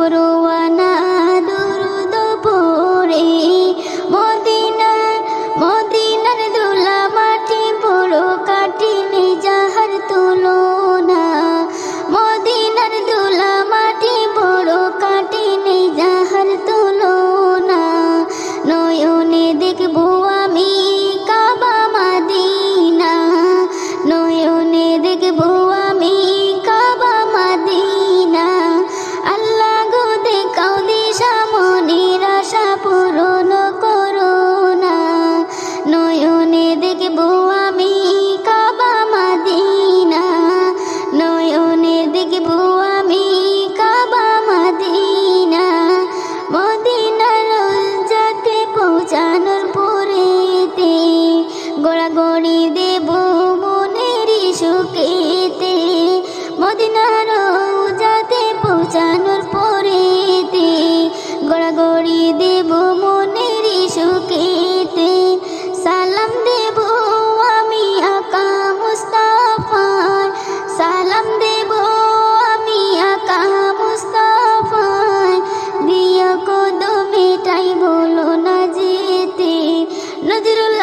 পরোয়ানা দুরুদ পড়ে মদিনার ধুলা মাটি বড় কাটিনি যাহার তুলনা মদিনার ধুলা মাটি বড় কাটিনি যাহার তুলনা নয়নে দেখবো আমি কাবা মদিনা নয়নে দেখবো আমি কাবা মদিনা আল্লাহ গো দেখাও দিশা মনের আশা পূরণ করো না নয়নে দেখবো আমি কাবা মদিনা নয়নে দেখবো আমি কাবা মদিনা মদিনার যাতে পৌঁছানোর পরেতে গোড়াগড়ি দেব মনের সুখেতে মদিনার যাতে পৌঁছানোর পরেতে গোড়াগড়ি দেব মনের সুখেতে সালাম দেব আমি আকা মুস্তাফায় সালাম দেব আমি আকা মুস্তাফায় দিয়া কদমে তাই বলো না যেতে নজরুল